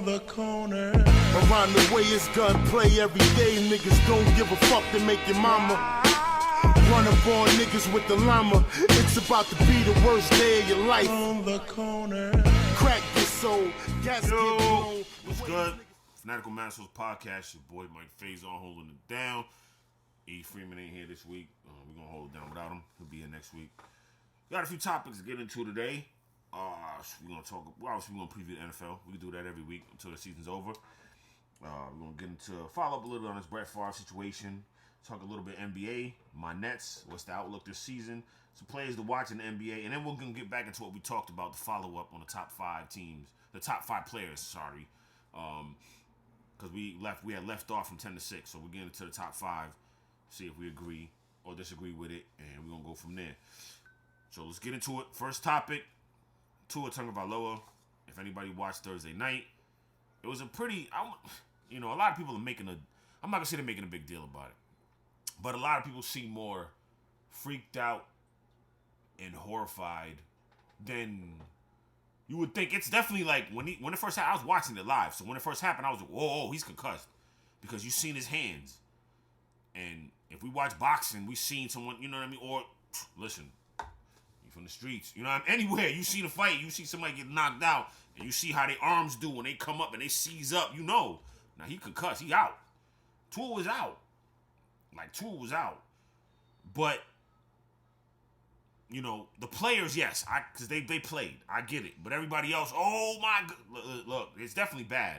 the corner. Around the way it's gunplay every day. Niggas don't give a fuck to make your mama run up on niggas with the llama. It's about to be the worst day of your life. On the corner. Crack gets sold, gas get blown. What's good? Fanatical Masters Podcast. Your boy Mike Faison holding it down. E. Freeman ain't here this week. We're going to hold it down without him. He'll be here next week. Got a few topics to get into today. We're going to talk. Well, obviously, we're going to preview the NFL. We can do that every week until the season's over. We're going to get into follow up a little bit on this Brett Favre situation. Talk a little bit NBA, my Nets, what's the outlook this season, some players to watch in the NBA, and then we're going to get back into what we talked about, the follow-up on the top five teams, the top five players, sorry, because we had left off from 10 to 6, so we're getting into the top five, see if we agree or disagree with it, and we're going to go from there. So let's get into it. First topic, Tua Tagovailoa. If anybody watched Thursday night, it was a pretty, a lot of people are making I'm not going to say they're making a big deal about it. But a lot of people seem more freaked out and horrified than you would think. It's definitely like when it first happened, I was watching it live. So when it first happened, I was like, whoa, he's concussed. Because you've seen his hands. And if we watch boxing, we've seen someone, you know what I mean? Or, listen, you from the streets, you know what I mean? Anywhere, you see the fight, you see somebody get knocked out, and you see how their arms do when they come up and they seize up, you know. Now, he concussed, he out. Tua was out. Tua was out. But, the players, yes, because they played. I get it. But everybody else, oh my God. Look, it's definitely bad.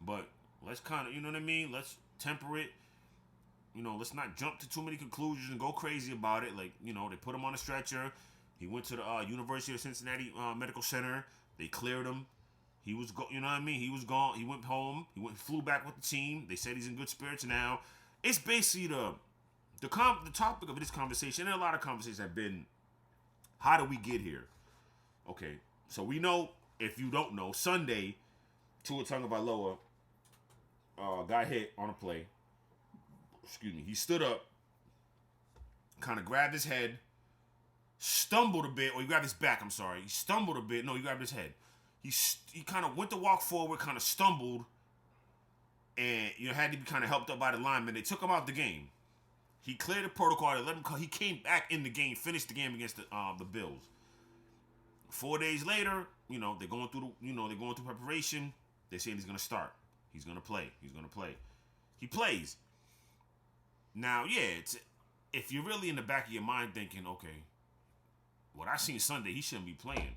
But let's kind of, you know what I mean? Let's temper it. Let's not jump to too many conclusions and go crazy about it. They put him on a stretcher. He went to the University of Cincinnati Medical Center. They cleared him. He was, you know what I mean? He was gone. He went home. Flew back with the team. They said he's in good spirits now. It's basically the topic of this conversation, and a lot of conversations have been, how do we get here? Okay, so we know, if you don't know, Sunday, Tua Tagovailoa got hit on a play. Excuse me. He stood up, kind of grabbed his head, stumbled a bit, or he grabbed his back, I'm sorry. He stumbled a bit. No, he grabbed his head. He kind of went to walk forward, kind of stumbled, and had to be kind of helped up by the lineman. They took him out the game. He cleared the protocol. They let him. He came back in the game, finished the game against the Bills. 4 days later, they're going through they're going through preparation. They say he's going to start. He's going to play. He's going to play. He plays. Now, if you're really in the back of your mind thinking, okay, what I seen Sunday, he shouldn't be playing.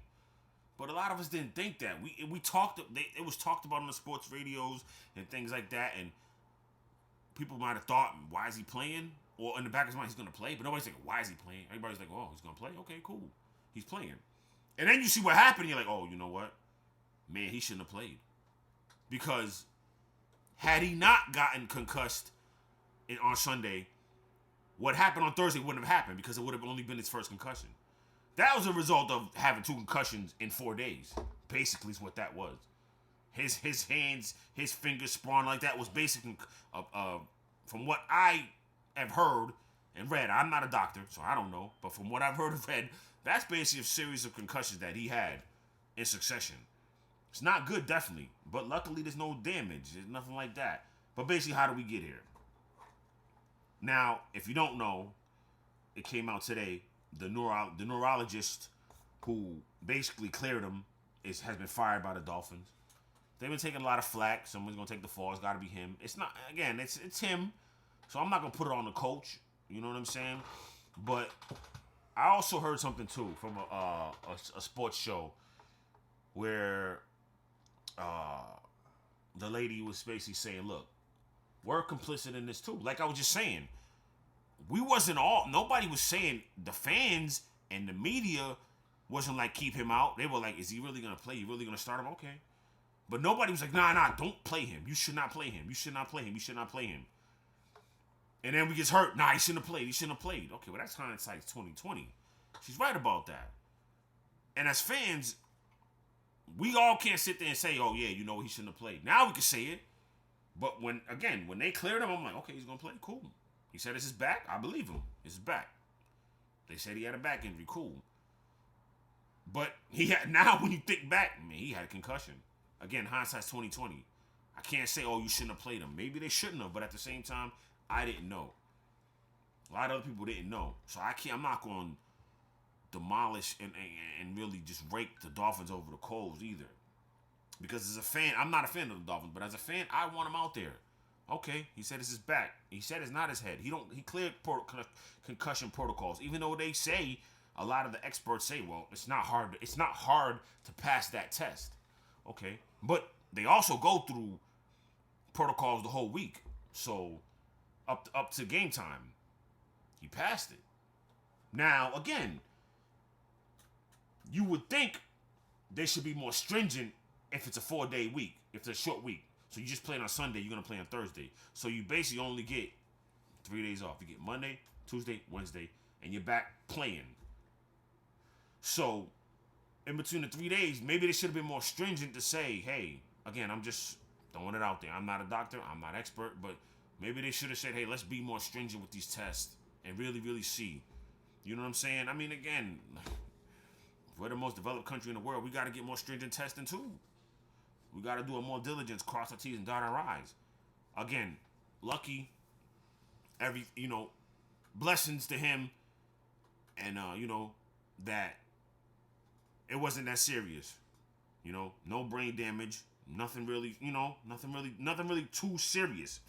But a lot of us didn't think that. We talked. It was talked about on the sports radios and things like that, and people might have thought, why is he playing? Or in the back of his mind, he's going to play. But nobody's like, why is he playing? Everybody's like, oh, he's going to play? Okay, cool. He's playing. And then you see what happened, and you're like, oh, you know what? Man, he shouldn't have played. Because had he not gotten concussed on Sunday, what happened on Thursday wouldn't have happened, because it would have only been his first concussion. That was a result of having 2 concussions in 4 days. Basically is what that was. His hands, his fingers sprung like that was basically, from what I have heard and read, I'm not a doctor, so I don't know, but from what I've heard and read, that's basically a series of concussions that he had in succession. It's not good, definitely, but luckily there's no damage. There's nothing like that. But basically, how do we get here? Now, if you don't know, it came out today, the neurologist who basically cleared him has been fired by the Dolphins. They've been taking a lot of flack. Someone's going to take the fall. It's got to be him. It's not, again, it's him. So I'm not going to put it on the coach. You know what I'm saying? But I also heard something, too, from a sports show where the lady was basically saying, look, we're complicit in this, too. Like I was just saying, nobody was saying, the fans and the media wasn't like, keep him out. They were like, is he really going to play? You really going to start him? Okay. But nobody was like, nah, don't play him. You should not play him. You should not play him. You should not play him. And then we gets hurt. Nah, he shouldn't have played. He shouldn't have played. Okay, well, that's hindsight 2020. She's right about that. And as fans, we all can't sit there and say, oh, yeah, he shouldn't have played. Now we can say it. But when they cleared him, I'm like, okay, he's going to play. Cool. He said it's his back. I believe him. It's his back. They said he had a back injury. Cool. But he had, now when you think back, man, he had a concussion. again, hindsight's 2020. I can't say, oh, you shouldn't have played him. Maybe they shouldn't have, but at the same time, I didn't know. A lot of other people didn't know. So I'm not going to demolish and really just rake the Dolphins over the coals either. Because as a fan, I'm not a fan of the Dolphins, but as a fan, I want him out there. Okay, he said it's his back. He said it's not his head. He cleared concussion protocols, even though they say, a lot of the experts say, well, it's not hard to pass that test. Okay, but they also go through protocols the whole week. So up to game time, he passed it. Now, again, you would think they should be more stringent if it's a 4-day week, if it's a short week. So you just play on Sunday, you're going to play on Thursday. So you basically only get 3 days off. You get Monday, Tuesday, Wednesday, and you're back playing. So in between the 3 days, maybe they should have been more stringent to say, hey, again, I'm just throwing it out there. I'm not a doctor. I'm not expert. But maybe they should have said, hey, let's be more stringent with these tests and really, really see. You know what I'm saying? I mean, again, we're the most developed country in the world. We got to get more stringent testing too. We got to do a more diligence, cross our T's and dot our I's. Again, lucky, blessings to him, and that it wasn't that serious. No brain damage, nothing really too serious.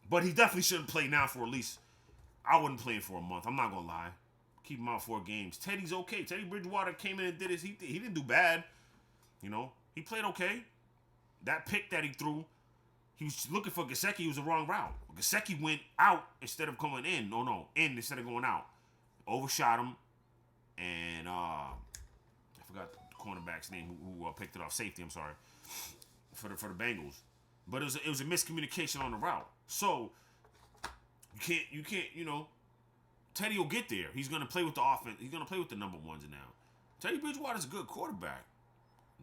But he definitely shouldn't play now for at least. I wouldn't play him for a month. I'm not gonna lie. Keep him out 4 games. Teddy's okay. Teddy Bridgewater came in and did his. He didn't do bad. He played okay. That pick that he threw, he was looking for Gesicki. It was the wrong route. Gesicki went out instead of going in. In instead of going out. Overshot him, and I forgot the cornerback's name who picked it off. Safety, I'm sorry, for the Bengals. But it was a miscommunication on the route. So you can't. Teddy will get there. He's gonna play with the offense. He's gonna play with the number ones now. Teddy Bridgewater's a good quarterback.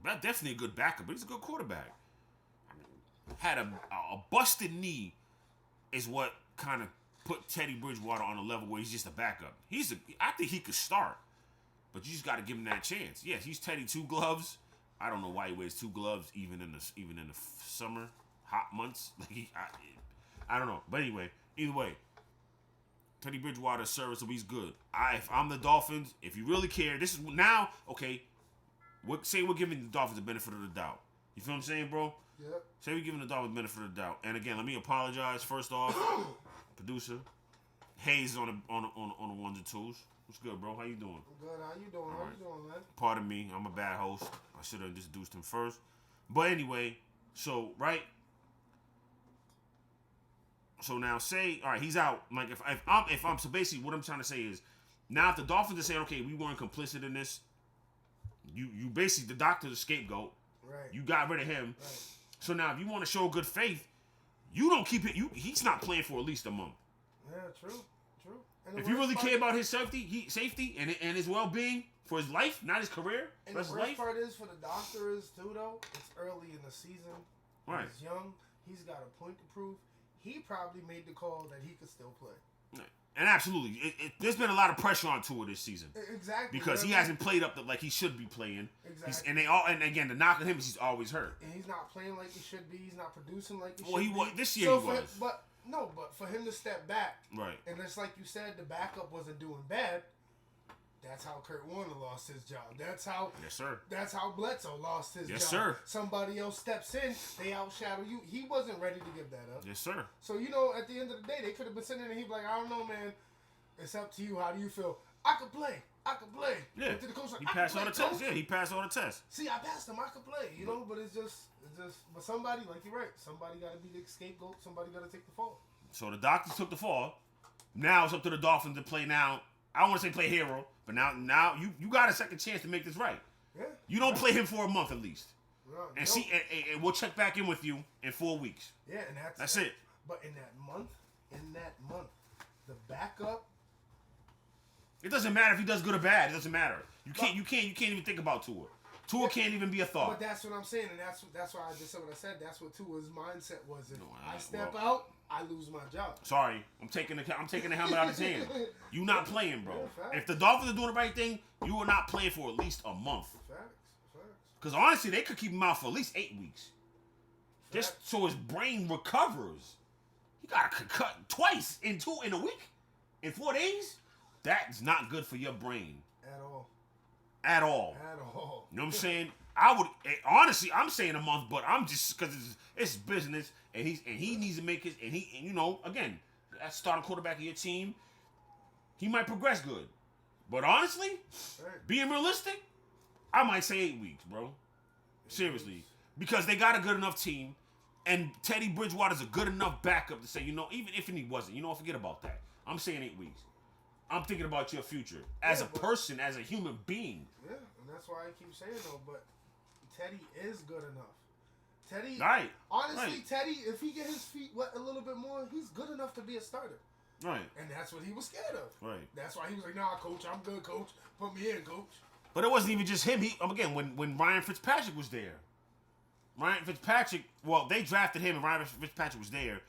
Definitely a good backup, but he's a good quarterback. Had a busted knee is what kind of put Teddy Bridgewater on a level where he's just a backup. I think he could start, but you just got to give him that chance. Yes, he's Teddy 2 gloves. I don't know why he wears 2 gloves even in the summer hot months. I don't know, but anyway, either way, Teddy Bridgewater's serviceable. He's good. If I'm the Dolphins, if you really care, this is now okay. Say we're giving the Dolphins the benefit of the doubt. You feel what I'm saying, bro? Yep. Say we're giving the Dolphins the benefit of the doubt. And again, let me apologize. First off, producer Hayes is on the ones and twos. What's good, bro? How you doing? I'm good. How you doing? All How right. you doing, man? Pardon me. I'm a bad host. I should have introduced him first. But anyway, so right. So now say, all right, he's out. Like if I'm so basically what I'm trying to say is, now if the Dolphins are saying, okay, we weren't complicit in this, you basically the doctor's the scapegoat. Right. You got rid of him. Right. So now if you want to show good faith, you don't keep it. He's not playing for at least a month. Yeah, true. And the If you worst really part- care about his safety and his well-being for his life, not his career, And but the his worst life. part is for the doctor is too though. It's early in the season. Right. He's young. He's got a point to prove. He probably made the call that he could still play. And absolutely, there's been a lot of pressure on Tua this season Exactly. because he hasn't played up like he should be playing. Exactly. And again, the knock on him is he's always hurt. And he's not playing like he should be. He's not producing like he Well, should he be. was this year. So He for, was but for him to step back, right. and it's like you said, the backup wasn't doing bad. That's how Kurt Warner lost his job. That's how. Yes, sir. That's how Bledsoe lost his Yes, job. sir. Somebody else steps in, they outshadow you. He wasn't ready to give that up. Yes, sir. So at the end of the day, they could have been sitting there and he'd be like, I don't know, man. It's up to you. How do you feel? I could play. Yeah. Went to the coach, like, He "I passed could all the play, tests. coach." Yeah, he passed all the tests. See, I passed him. I could play, but it's just. But somebody, like you're right. Somebody got to be the scapegoat. Somebody got to take the fall. So the doctors took the fall. Now it's up to the Dolphins to play now. I don't want to say play hero, but now you got a second chance to make this right. Yeah. You don't play him for a month at least. No, And see, and we'll check back in with you in 4 weeks. Yeah, and That's it. But in that month, the backup. It doesn't matter if he does good or bad. It doesn't matter. You can't even think about Tua. Tua can't even be a thought. But that's what I'm saying, and that's why I just said what I said. That's what Tua's mindset was. If No, I step out, I lose my job. Sorry, I'm taking the helmet out of his hand. You not playing, bro. Yeah, facts. If the Dolphins are doing the right thing, you are not playing for at least a month. Facts. Because honestly, they could keep him out for at least 8 weeks. Just so his brain recovers. He got cut twice in a week? In 4 days? That's not good for your brain. At all. At all. At all. You know what I'm saying? I would honestly. I'm saying a month, but I'm just because it's business, and he needs to make his and you know, again, that starting quarterback of your team, he might progress good, but honestly, being realistic, I might say 8 weeks, bro. Seriously, because they got a good enough team, and Teddy Bridgewater's a good enough backup to say, you know, even if he wasn't, you know, forget about that. I'm saying 8 weeks. I'm thinking about your future as a person, as a human being. Yeah, and that's why I keep saying though, but Teddy is good enough. Teddy, Right. Honestly, Right. Teddy, if he get his feet wet a little bit more, he's good enough to be a starter. Right. And that's what he was scared of. Right. That's why he was like, "Nah, coach, I'm good, coach. Put me in, coach." But it wasn't even just him. Again, when Ryan Fitzpatrick was there, they drafted him and Ryan Fitzpatrick was there,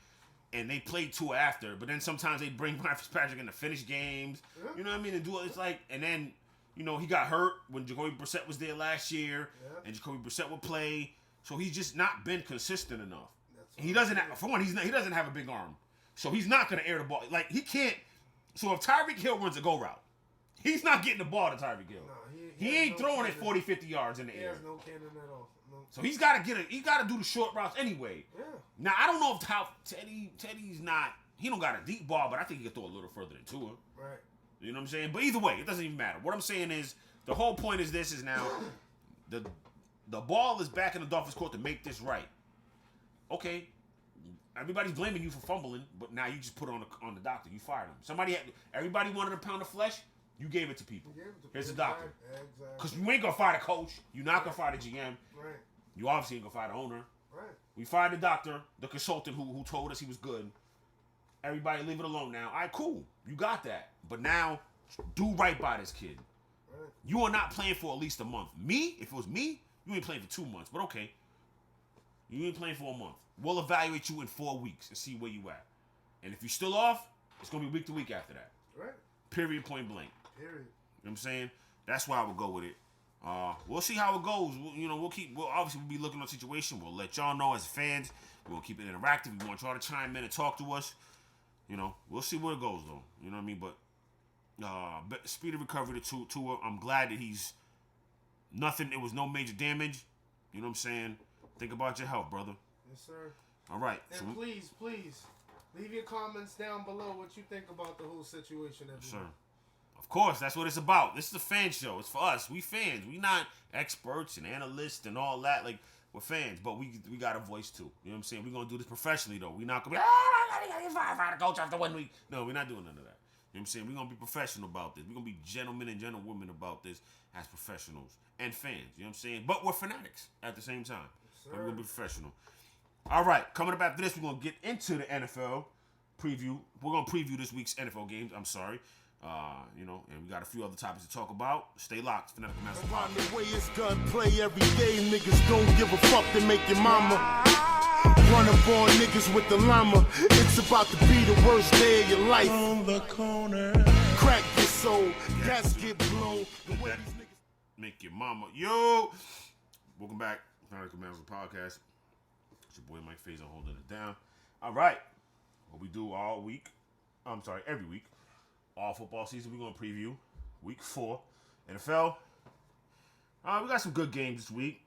and they played Tua after. But then sometimes they bring Ryan Fitzpatrick in to finish games. Yeah. You know what I mean? And do it's like, and then you know he got hurt when Jacoby Brissett was there last year, and Jacoby Brissett would play. So he's just not been consistent enough. He doesn't have, for one, he doesn't have a big arm, so he's not gonna air the ball. Like he can't. So if Tyreek Hill runs a go route, he's not getting the ball to Tyreek Hill. No, he ain't throwing it 40, 50 yards in the He air. has no cannon at all. No. So he's got to he got to do the short routes anyway. Yeah. Now I don't know if Teddy's not. He don't got a deep ball, but I think he can throw a little further than Tua. Right. You know what I'm saying? But either way, it doesn't even matter. What I'm saying is the whole point is now the ball is back in the Dolphins' court to make this right. Okay. Everybody's blaming you for fumbling, but now you just put it on the doctor. You fired him. Everybody wanted a pound of flesh. You gave it to people. Here's the doctor. Exactly. Because you ain't going to fire the coach. You're not going to fire the GM. Right. You obviously ain't going to fire the owner. Right. We fired the doctor, the consultant who told us he was good. Everybody leave it alone now. All right, cool. You got that. But now, do right by this kid. Right. You are not playing for at least a month. Me, if it was me, you ain't playing for 2 months. But okay. You ain't playing for a month. We'll evaluate you in 4 weeks and see where you at. And if you're still off, it's going to be week to week after that. Right. Period, point blank. Period. You know what I'm saying? That's why I would go with it. We'll see how it goes. We'll obviously be looking at the situation. We'll let y'all know as fans. We'll keep it interactive. We want y'all to chime in and talk to us. You know, we'll see where it goes though. You know what I mean? But speed of recovery to Tua. I'm glad that he's nothing. It was no major damage. You know what I'm saying? Think about your health, brother. Yes, sir. All right. And please, leave your comments down below what you think about the whole situation. Sure. Of course, that's what it's about. This is a fan show. It's for us. We fans. We not experts and analysts and all that. Like, we're fans, but we got a voice too. You know what I'm saying? We're going to do this professionally, though. We're not going to be, fire the coach after 1 week. No, we're not doing none of that. You know what I'm saying? We're going to be professional about this. We're going to be gentlemen and gentlewomen about this as professionals and fans. You know what I'm saying? But we're fanatics at the same time. But we're going to be professional. All right. Coming up after this, we're going to get into the NFL preview. We're going to preview this week's NFL games. I'm sorry. You know, and we got a few other topics to talk about. Stay locked. Fanatical Master Around Podcast. the way it's gunplay every day, niggas don't give a fuck to make your mama run up on niggas with the llama. It's about to be the worst day of your life. On the corner. Crack your soul, gas get blown. The way these niggas Make your mama. Yo! Welcome back. Fanatical Master Podcast. It's your boy Mike Faison holding it down. All right. What we do all week. Every week. All football season, we're going to preview week 4. NFL. We got some good games this week.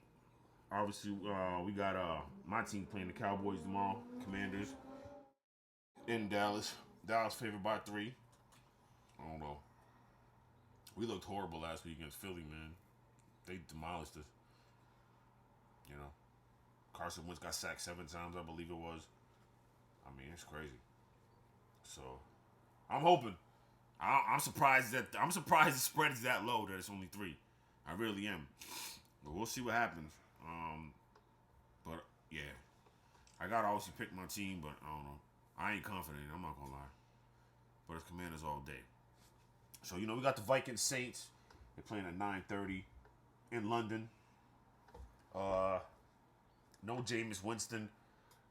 Obviously, we got my team playing the Cowboys tomorrow. Commanders in Dallas. Dallas favored by 3. I don't know. We looked horrible last week against Philly, man. They demolished us. You know. Carson Wentz got sacked 7 times, I believe it was. I mean, it's crazy. So, I'm hoping. I'm surprised the spread is that low that it's only 3. I really am. But we'll see what happens. But yeah, I gotta obviously pick my team, but I don't know. I ain't confident. I'm not gonna lie. But it's Commanders all day. So we got the Vikings Saints. They're playing at 9:30 in London. No Jameis Winston.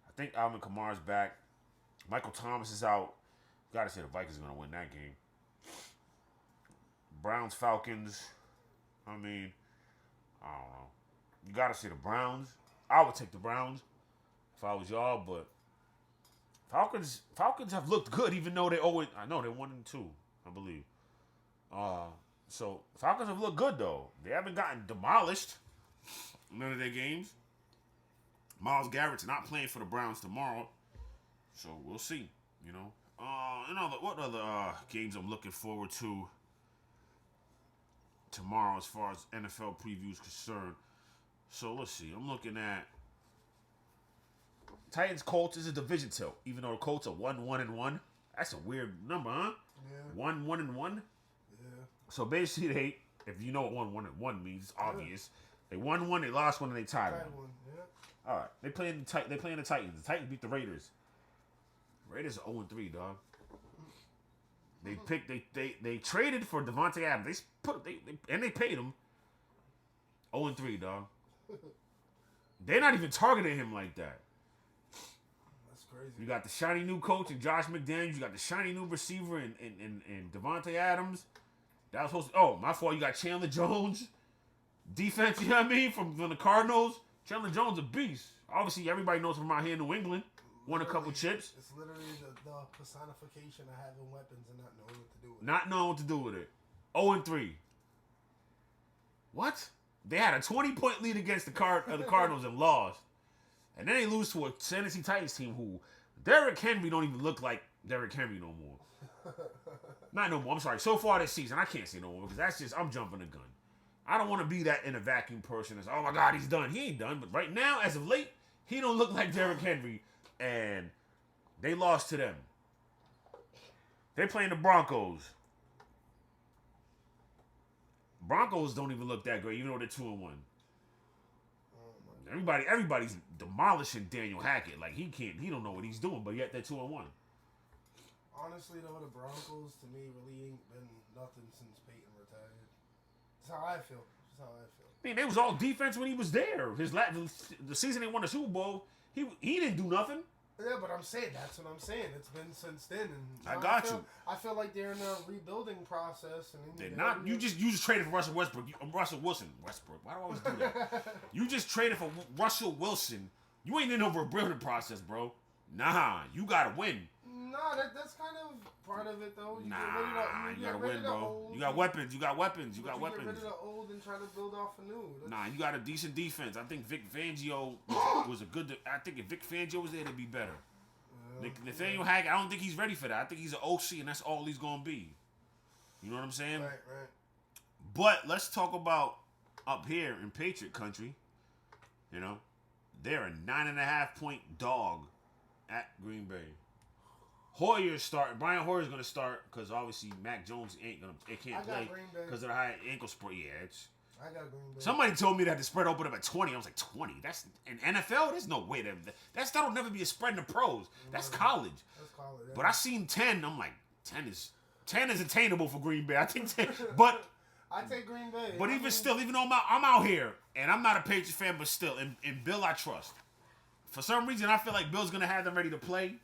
I think Alvin Kamara's back. Michael Thomas is out. Gotta say the Vikings are gonna win that game. Browns, Falcons. I mean, I don't know. You gotta say the Browns. I would take the Browns if I was y'all, but Falcons have looked good, even though they always. I know they're 1-2, I believe. So Falcons have looked good though. They haven't gotten demolished in none of their games. Myles Garrett's not playing for the Browns tomorrow, so we'll see. You know. What other games I'm looking forward to tomorrow as far as NFL previews concerned? So let's see. I'm looking at Titans Colts is a division tilt, even though the Colts are 1-1-1. That's a weird number, huh? Yeah. 1-1-1. Yeah. So basically, if you know what 1-1-1 means, it's obvious. They won one, they lost one, and they tied one. Yeah. All right, they playing the Titans. The Titans beat the Raiders. Raiders are 0-3, dog. They traded for Devontae Adams. They paid him. 0-3, dog. They're not even targeting him like that. That's crazy. You got the shiny new coach and Josh McDaniels. You got the shiny new receiver and Devontae Adams. That was supposed to. Oh, my fault. You got Chandler Jones. Defense, you know what I mean? From the Cardinals. Chandler Jones a beast. Obviously, everybody knows from out here in New England. Won a couple chips. It's literally the personification of having weapons and not knowing what to do with it. Not knowing what to do with it. 0-3. What? They had a 20-point lead against the Cardinals and lost. And then they lose to a Tennessee Titans team who Derrick Henry don't even look like Derrick Henry no more. Not no more. I'm sorry. So far this season, I can't say no more because that's just, I'm jumping the gun. I don't want to be that in a vacuum person that's, oh my God, he's done. He ain't done. But right now, as of late, he don't look like Derrick Henry. And they lost to them. They playing the Broncos. Broncos don't even look that great, even though they're 2-1. Everybody's demolishing Daniel Hackett. Like he don't know what he's doing, but yet they're 2-1. Honestly, though, the Broncos to me really ain't been nothing since Peyton retired. That's how I feel. I mean, they was all defense when he was there. The season they won the Super Bowl, he didn't do nothing. Yeah, but I'm saying that's what I'm saying. It's been since then, and I got you. I feel like they're in a rebuilding process, and they're not. You just traded for Russell Westbrook. Russell Wilson. Westbrook. Why do I always do that? You just traded for Russell Wilson. You ain't in over a building process, bro. Nah, you gotta win. Nah, that's kind of part of it, though. You gotta win, bro. You got weapons. You got weapons. Get rid of the old and try to build off anew. You got a decent defense. I think Vic Fangio was a good. I think if Vic Fangio was there, it'd be better. Nathaniel Hackett, I don't think he's ready for that. I think he's an OC, and that's all he's gonna be. You know what I'm saying? Right. But let's talk about up here in Patriot country. You know, they're a 9.5-point dog at Green Bay. Brian Hoyer's gonna start because obviously Mac Jones can't play because of the high ankle sprain. Yeah, I got Green Bay. Somebody told me that the spread opened up at 20. I was like, 20? That's in NFL. There's no way that'll never be a spread in the pros. That's college. Yeah. But I seen 10. I'm like, 10 is attainable for Green Bay. I think 10, but I take Green Bay. But even though I'm out here and I'm not a Patriots fan, but still, in Bill I trust. For some reason, I feel like Bill's gonna have them ready to play.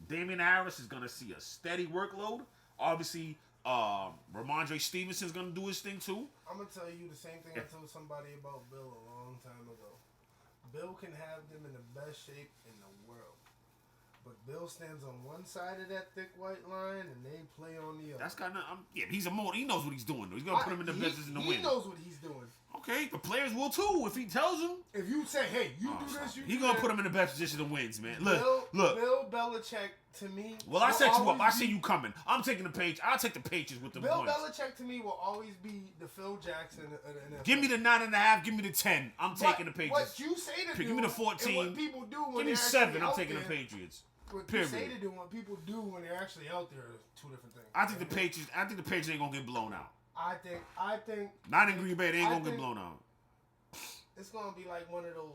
Damian Harris is going to see a steady workload. Obviously, Ramondre Stevenson's going to do his thing too. I'm going to tell you the same thing I told somebody about Bill a long time ago. Bill can have them in the best shape in the world. But Bill stands on one side of that thick white line, and they play on the other. That's kind of... he's a motor. He knows what he's doing. He's going to put him in the business in the win. He knows what he's doing. Okay, the players will too if he tells them. If you say, hey, do this, he's going to put him in the best position to wins, man. Look. Bill Belichick, to me... Well, I set you up. I see you coming. I'm taking the page. I'll take the Patriots with the Bill points. Belichick, to me, will always be the Phil Jackson of the NFL. Give me the 9.5. Give me the 10. I'm taking the Patriots. What you say to do... Give me the 14. What people do when give me 7. I'm taking the Patriots. What you say to do and what people do when they're actually out there are two different things. I think the Patriots ain't gonna get blown out. I think not in Green Bay, they ain't gonna get blown out. It's gonna be like one of those.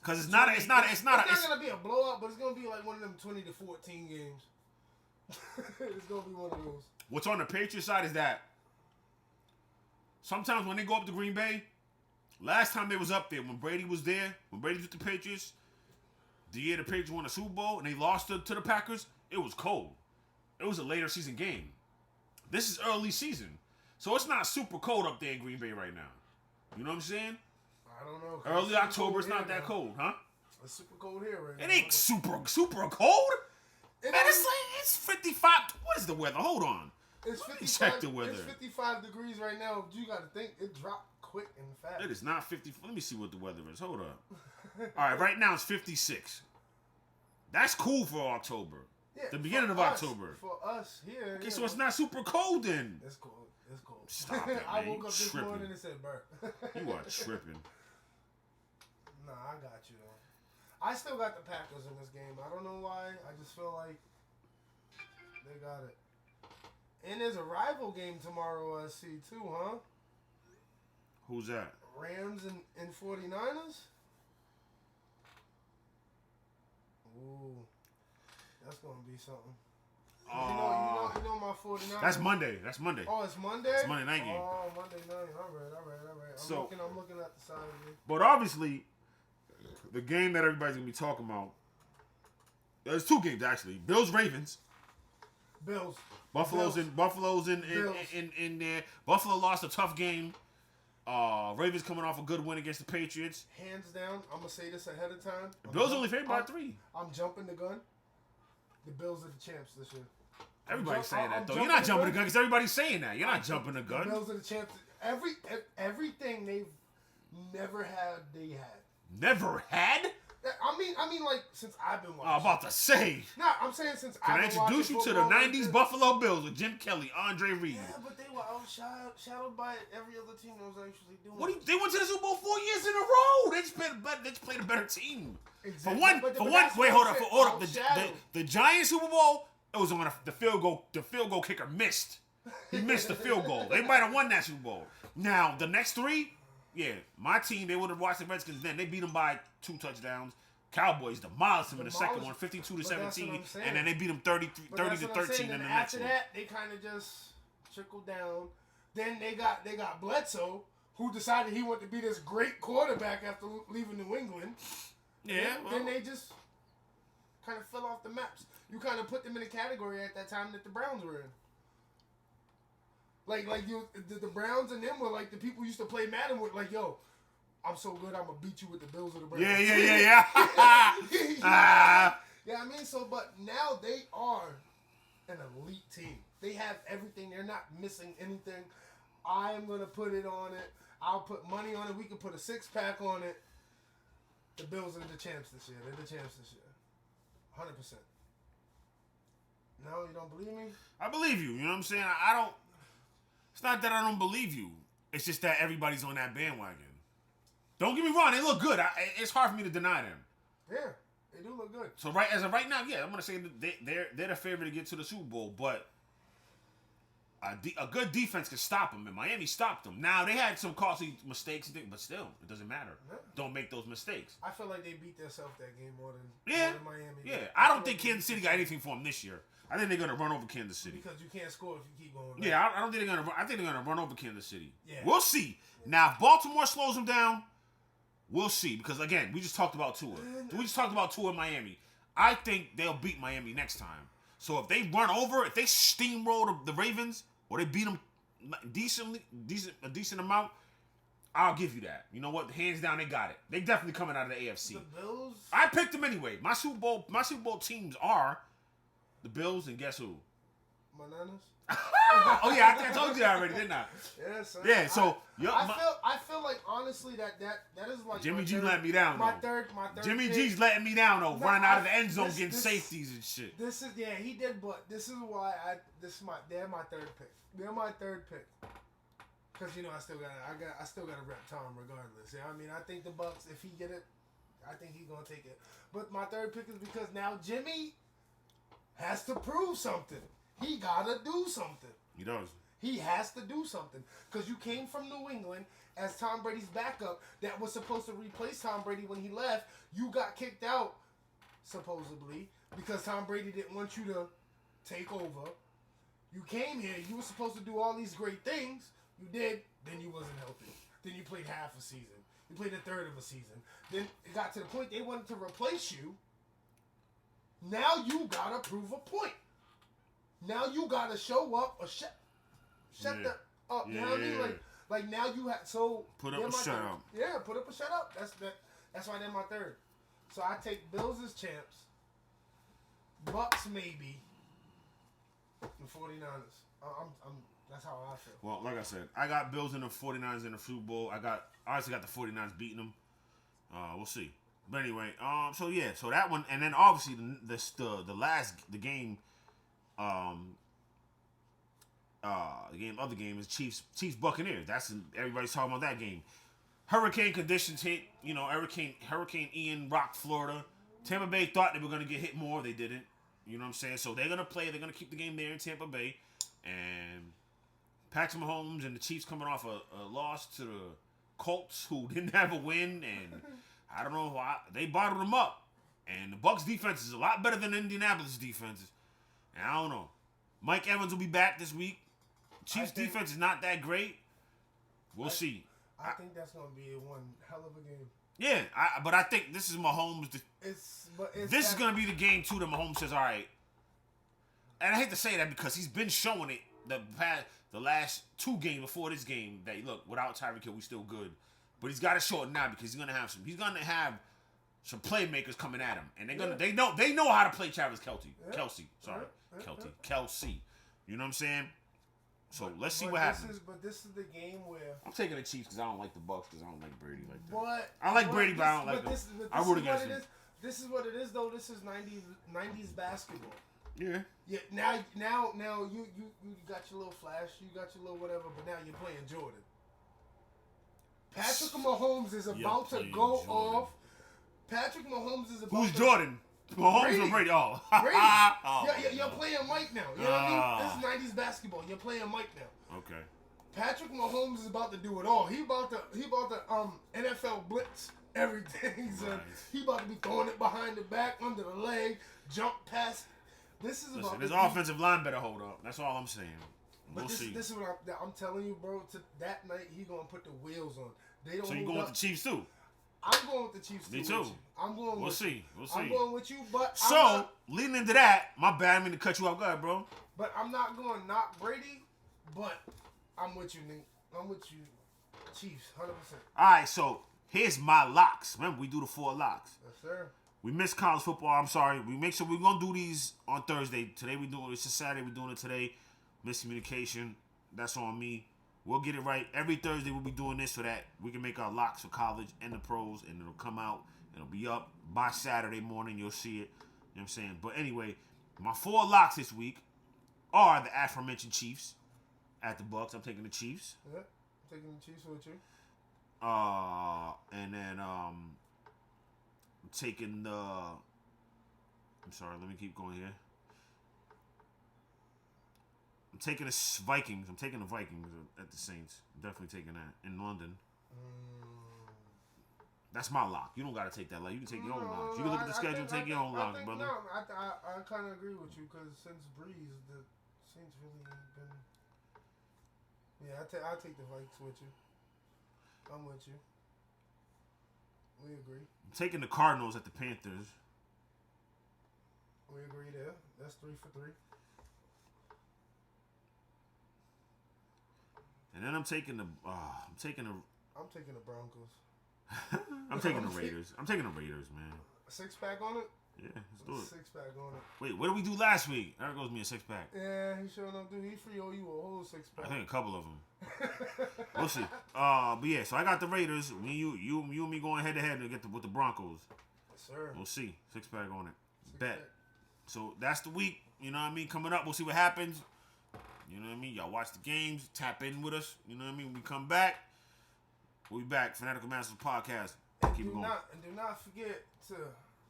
Cause it's not gonna be a blowout, but it's gonna be like one of them 20-14 games. It's gonna be one of those. What's on the Patriots side is that sometimes when they go up to Green Bay, last time they was up there when Brady was there, when Brady was with the Patriots. The year the Patriots won the Super Bowl and they lost to the Packers, it was cold. It was a later season game. This is early season. So it's not super cold up there in Green Bay right now. You know what I'm saying? I don't know. Early October, it's not that cold, huh? It's super cold here right now. It ain't super cold. It Man, ain't- it's 55. What is the weather? Hold on. It's Let me 55. check the weather. It's 55 degrees right now. You got to think it dropped quick and fast. It is not 50. Let me see what the weather is. Hold up. All right, right now it's 56. That's cool for October. Yeah, The beginning for of us- October. For us here. Okay, you so know, it's not super cold then. It's cold. It's cold. Stop it, I man. woke You up this tripping. morning and said, "Burr." You are tripping. Nah, I got you though. I still got the Packers in this game. I don't know why. I just feel like they got it. And there's a rival game tomorrow, I see too, huh? Who's that? Rams and 49ers? Ooh. That's going to be something. You know my 49ers. That's Monday. That's Monday. Oh, it's Monday? It's Monday night game. Oh, Monday night. All right. I'm looking at the side of me. But obviously, the game that everybody's gonna be talking about. There's two games actually. Bills Ravens. Bills. Buffalo's Bills. in there. Buffalo lost a tough game. Ravens coming off a good win against the Patriots. Hands down, I'm going to say this ahead of time. Bills only favored by 3. I'm jumping the gun. The Bills are the champs this year. Everybody's saying that I'm though. You're not jumping the gun. gun because everybody's saying that. You're not jumping the The gun. Bills are the champs. Everything they've never had, they had. Never had? I mean, like since I've been watching. I'm about to say. No, I'm saying since Can I I've been watching introduce you to the football, 90s like Buffalo Bills with Jim Kelly, Andre Reed? Yeah, but they were outshadowed by every other team that was actually doing. What do you, they went to the Super Bowl 4 years in a row. They just played a better team. Exactly. For one, But wait, that's hold what up, I'm hold up. saying, The Giants Super Bowl, it was on the field goal. The field goal kicker missed. He missed the field goal. They might have won that Super Bowl. Now the next 3, yeah, my team, they would have watched the Redskins. Then they beat them by 2 touchdowns. Cowboys demolished them in the second one, 52-17, and then they beat them 30 to 13 in the next after one. that, they kind of just trickled down. Then they got Bledsoe, who decided he wanted to be this great quarterback after leaving New England. Yeah, Then they just kind of fell off the maps. You kind of put them in a category at that time that the Browns were in. The Browns and them were like the people used to play Madden with. Like, yo, I'm so good, I'm gonna beat you with the Bills or the Browns. Yeah. Yeah, I mean, but now they are an elite team. They have everything. They're not missing anything. I am gonna put it on it. I'll put money on it. We can put a 6-pack on it. The Bills are the champs this year. They're the champs this year. 100%. No, you don't believe me? I believe you. You know what I'm saying? I don't. It's not that I don't believe you. It's just that everybody's on that bandwagon. Don't get me wrong. They look good. It's hard for me to deny them. Yeah, they do look good. So as of right now, yeah, I'm gonna say they're the favorite to get to the Super Bowl, but a good defense can stop them, and Miami stopped them. Now they had some costly mistakes, but still, it doesn't matter. Yeah. Don't make those mistakes. I feel like they beat themselves that game more than Miami. Yeah. did. I don't feel think like Kansas City got anything for them this year. I think they're gonna run over Kansas City. because you can't score if you keep going. Back. Yeah, I don't think they're gonna. I think they're gonna run over Kansas City. Yeah. We'll see. Now, if Baltimore slows them down, we'll see. Because again, we just talked about Tua. We just talked about Tua in Miami. I think they'll beat Miami next time. So if they run over, if they steamroll the Ravens, or they beat them a decent amount, I'll give you that. You know what? Hands down, they got it. They definitely coming out of the AFC. The Bills. I picked them anyway. My Super Bowl teams are the Bills, and guess who? Bananas. Oh yeah, I think I told you that already, didn't I? Yeah, son. Yeah. So I feel like honestly that is like Jimmy my G third- let me down. My though. third. Jimmy pick. G's letting me down though, No, running out of the end zone, this- getting this- safeties and shit. This is he did, but this is why they're my third pick. They're my third pick. Cause I still gotta rep Tom regardless. Yeah, I mean I think the Bucks, if he get it, I think he's gonna take it. But my third pick is because now Jimmy has to prove something. He gotta do something. He does. He has to do something. Because you came from New England as Tom Brady's backup that was supposed to replace Tom Brady when he left. You got kicked out, supposedly, because Tom Brady didn't want you to take over. You came here. You were supposed to do all these great things. You did. Then you wasn't healthy. Then you played half a season. You played a third of a season. Then it got to the point they wanted to replace you. Now you got to prove a point. Now you got to show up or shut the up. You know what I mean? Like now you have so Put up they're a my shut third. up. Yeah, put up a shut up. That's why they're my third. So I take Bills as champs. Bucks maybe. The 49ers. I'm that's how I feel. Well, like I said, I got Bills and the 49ers in the Super Bowl. I honestly got the 49ers beating them. We'll see. But anyway, so yeah, so that one, and then obviously the game, the other game is Chiefs Buccaneers. Everybody's talking about that game. Hurricane conditions hit. You know, Hurricane Ian rocked Florida. Tampa Bay thought they were gonna get hit more. They didn't. You know what I'm saying? So they're gonna play. They're gonna keep the game there in Tampa Bay, and Patrick Mahomes and the Chiefs coming off a loss to the Colts, who didn't have a win, and I don't know why they bottled them up. And the Bucs defense is a lot better than Indianapolis defense. And I don't know. Mike Evans will be back this week. Chiefs defense is not that great. We'll see. I think that's gonna be one hell of a game. Yeah, but I think this is Mahomes. This is gonna be the game too that Mahomes says, all right. And I hate to say that because he's been showing it the last two games before this game that look, without Tyreek Hill we still good, but he's got to show it now because he's gonna have some playmakers coming at him, and they know how to play Travis Kelce. Kelsey. You know what I'm saying? So let's see what happens. This is the game where I'm taking the Chiefs because I don't like the Bucs because I don't like Brady like that. But I like Brady, but I don't like him. I root against him. This is what it is, though. This is 90s basketball. Yeah. Yeah. Now you got your little flash, you got your little whatever, but now you're playing Jordan. Patrick Mahomes is about to go off. Patrick Mahomes is about. Who's Jordan? Mahomes or Brady? Oh. Brady. Oh. You're playing Mike now. You know what I mean? This is 90s basketball. You're playing Mike now. Okay. Patrick Mahomes is about to do it all. He about to NFL blitz everything. So Right. he about to be throwing it behind the back, under the leg, jump pass. This is about his offensive line better hold up. That's all I'm saying. We'll see. This is what I'm telling you, bro. That night he gonna put the wheels on. They don't. So you going with the Chiefs too? I'm going with the Chiefs. Me too. I'm going. We'll see. I'm going with you, but so leading into that, my bad. I didn't mean to cut you off. Go ahead, bro. But I'm not going knock Brady. But I'm with you, Nate. I'm with you, Chiefs, 100%. All right, so here's my locks. Remember, we do the 4 locks. Yes, sir. We missed college football. I'm sorry. We make sure we're gonna do these on Thursday. Today we do it. It's a Saturday. We're doing it today. Miscommunication. That's on me. We'll get it right. Every Thursday we'll be doing this so that we can make our locks for college and the pros, and it'll come out. It'll be up by Saturday morning. You'll see it. You know what I'm saying? But anyway, my 4 locks this week are the aforementioned Chiefs at the Bucs. I'm taking the Chiefs. Yeah, taking the Chiefs with you. And then I'm taking the. I'm sorry. Let me keep going here. I'm taking the Vikings. I'm taking the Vikings at the Saints. I'm definitely taking that in London. That's my lock. You don't got to take that lock. You can take your own locks. You can look at the schedule and take your own locks, brother. No, I kind of agree with you because since Breeze, the Saints really ain't been. Yeah, I'll take the Vikings with you. I'm with you. We agree. I'm taking the Cardinals at the Panthers. We agree there. That's 3 for 3. And then I'm taking the I'm taking the Broncos. I'm taking the Raiders. I'm taking the Raiders, man. A 6-pack on it? Yeah, let's do it. 6-pack on it. Wait, what did we do last week? There goes me a 6-pack. Yeah, he sure enough do. He free owe you a whole 6-pack. I think a couple of them. We'll see. But yeah, so I got the Raiders. You and me going head to head to get with the Broncos. Yes, sir. We'll see. 6-pack on it. 6-pack. Bet. So that's the week. You know what I mean? Coming up, we'll see what happens. You know what I mean? Y'all watch the games. Tap in with us. You know what I mean? When we come back, we'll be back. Fanatical Masters Podcast. Keep it going. And do not forget to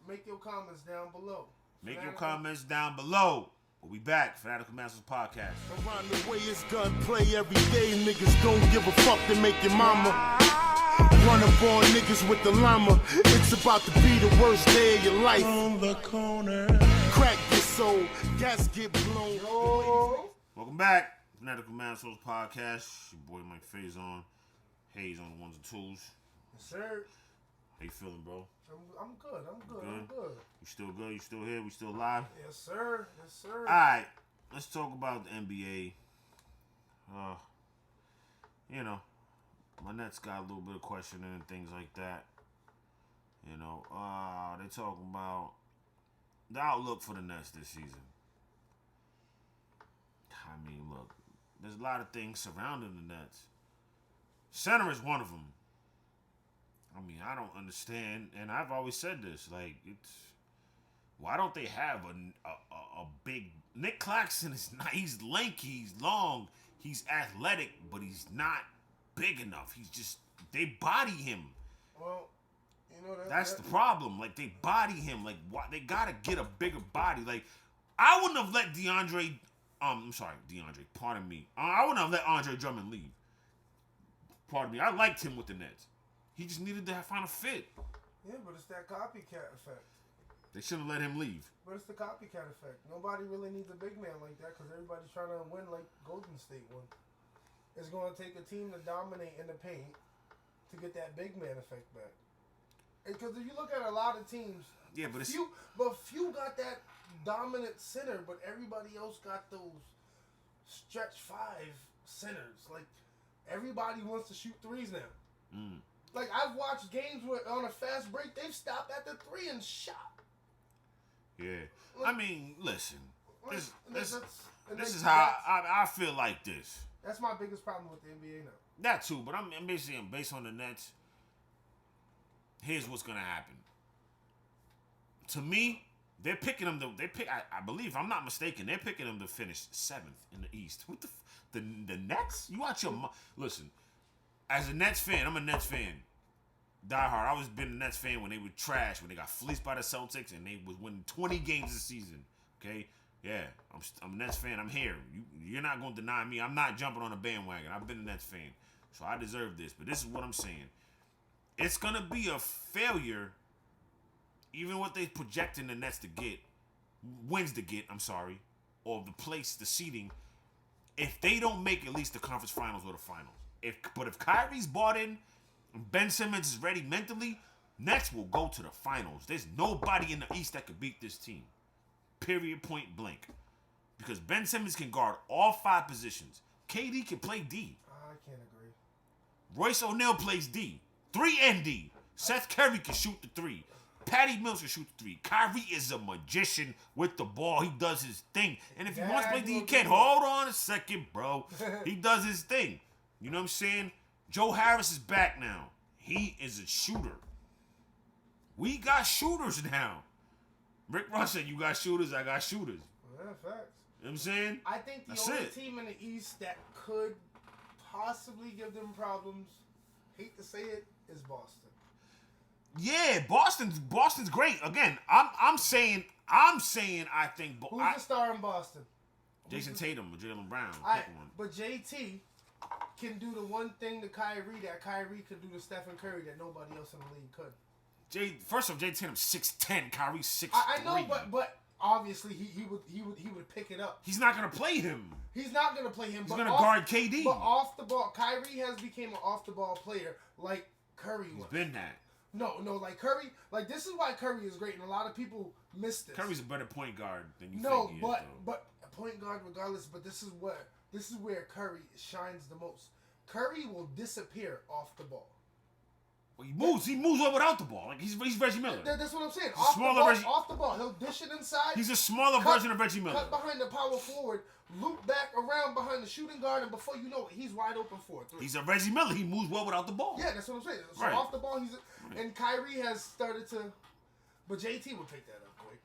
make your comments down below. Make your comments down below. We'll be back. Fanatical Masters Podcast. Around the way it's gunplay every day. Niggas don't give a fuck to make your mama run up on niggas with the llama. It's about to be the worst day of your life. On the corner. Crack get sold, gas get blown. Welcome back. Fanatical Masters Podcast. Your boy Mike Faison. Hayes on the ones and twos. Yes, sir. How you feeling, bro? I'm good. I'm good. You still good? You still here? We still live? Yes, sir. Yes, sir. All right. Let's talk about the NBA. You know, my Nets got a little bit of questioning and things like that. You know, they talking about the outlook for the Nets this season. I mean, look, there's a lot of things surrounding the Nets. Center is one of them. I mean, I don't understand, and I've always said this. Like, it's why don't they have a big Nick Claxton is not. He's lanky, he's long, he's athletic, but he's not big enough. He's just they body him. Well, you know That's the problem. Like they body him. Like what? They gotta get a bigger body. Like I wouldn't have let DeAndre. I'm sorry, DeAndre. Pardon me. I wouldn't have let Andre Drummond leave. Pardon me. I liked him with the Nets. He just needed to find a fit. Yeah, but it's that copycat effect. They shouldn't let him leave. But it's the copycat effect. Nobody really needs a big man like that because everybody's trying to win like Golden State won. It's going to take a team to dominate in the paint to get that big man effect back. Because if you look at a lot of teams, Yeah, but it's few got that dominant center, but everybody else got those stretch five centers. Like everybody wants to shoot threes now. Like I've watched games where on a fast break they've stopped at the three and shot. yeah. I mean, listen. This That's is how I feel like this. That's my biggest problem with the NBA now. That too, but I'm basically based on the Nets. Here's what's gonna happen. To me, they're picking them. I believe, if I'm not mistaken, they're picking them to finish 7th in the East. What the Nets? You out your listen. As a Nets fan, I'm a Nets fan. Die hard. I always been a Nets fan when they were trash, when they got fleeced by the Celtics and they was winning 20 games a season. Okay, yeah, I'm a Nets fan. I'm here. You're not gonna deny me. I'm not jumping on a bandwagon. I've been a Nets fan, so I deserve this. But this is what I'm saying. It's gonna be a failure, even what they projecting the Nets to get, wins to get. I'm sorry, or the seeding, if they don't make at least the conference finals or the finals. But if Kyrie's bought in, and Ben Simmons is ready mentally, Nets will go to the finals. There's nobody in the East that could beat this team. Period. Point blank. Because Ben Simmons can guard all 5 positions. KD can play D. I can't agree. Royce O'Neal plays D. 3 and D. Seth Curry can shoot the 3. Patty Mills can shoot the 3. Kyrie is a magician with the ball. He does his thing. And if he wants to play D, he can. Hold on a second, bro. He does his thing. You know what I'm saying? Joe Harris is back now. He is a shooter. We got shooters now. Rick Ross said, you got shooters, I got shooters. Yeah, facts. You know what I'm saying? I think the That's only it. team in the East that could possibly give them problems, hate to say it, is Boston. Yeah, Boston's great. Again, I'm saying I think Who's the star in Boston? Jason Tatum or Jaylen Brown. I, Pick one. but JT can do the one thing to Kyrie that Kyrie could do to Stephen Curry that nobody else in the league could. First off, Jason Tatum's 6'10", Kyrie's 6'3". I know, but obviously he would pick it up. He's not gonna play him. He's not gonna play him. He's gonna guard KD. But off the ball, Kyrie has become an off the ball player like Curry was. He's been that. No, like Curry. Like this is why Curry is great, and a lot of people miss this. Curry's a better point guard than you No, think he but is, though. but a point guard regardless. But this is where Curry shines the most. Curry will disappear off the ball. Well, he moves well without the ball. Like he's Reggie Miller. That's what I'm saying. He's Off the ball, he'll dish it inside. He's a smaller version of Reggie Miller. Cut behind the power forward, loop back around behind the shooting guard, and before you know it, he's wide open for a 3. He's a Reggie Miller. He moves well without the ball. Yeah, that's what I'm saying. So Right. off the ball, and Kyrie has started to, but JT will pick that up quick.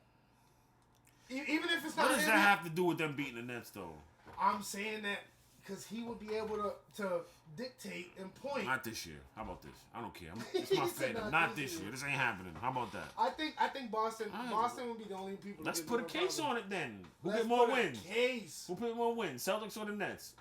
Even if it's not. What does him, that have to do with them beating the Nets, though? I'm saying that because he would be able to dictate and point. Not this year. How about this? I don't care. It's my He said fandom. not Not this this year. year. This ain't happening. How about that? I think Boston All right. Boston would be the only people. Let's that put a give them case problem. on it then. Who Let's get more put a wins? Case. Who put more wins? Celtics or the Nets?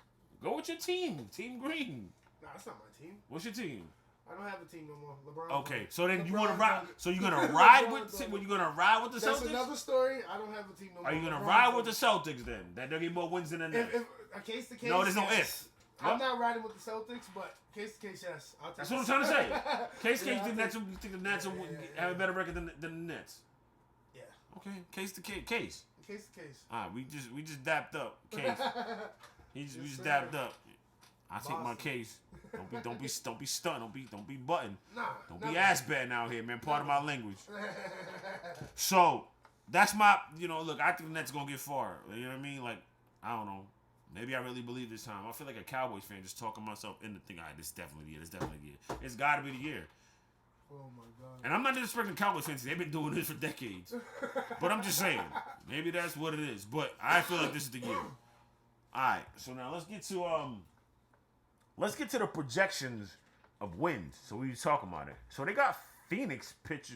Go with your team. Team Green. Nah, that's not my team. What's your team? I don't have a team no more. LeBron. Okay, so then you LeBron want to ride. done it. So you're gonna LeBron ride done with. it. You gonna ride with the That's Celtics? another story. I don't have a team no more. Are you gonna LeBron ride done with the it. Celtics then? That they'll get more wins than the Nets. If a case to case. No, there's no yes. if. I'm What? not riding with the Celtics, but case to case, yes. I'll take That's what I'm trying to say. Case Yeah, you I think think- you think the Nets will yeah. have a better record than the Nets? Yeah. Okay, case to case. Case to case. All right, we just dapped up. Case. We just sir. dapped up. I take my Boston. case. Don't be stunned. Don't be button. Nah. Don't be never. ass betting out here, man. Part of my language. So that's my, look. I think the Nets gonna get far. You know what I mean? Like, I don't know. Maybe I really believe this time. I feel like a Cowboys fan just talking myself into thinking, all right, this is definitely the year. This is definitely the year. It's got to be the year. Oh my god. And I'm not disrespecting Cowboys fans. They've been doing this for decades. But I'm just saying, maybe that's what it is. But I feel like this is the year. All right. So now let's get to the projections of wins. So we was talking about it. So they got Phoenix picked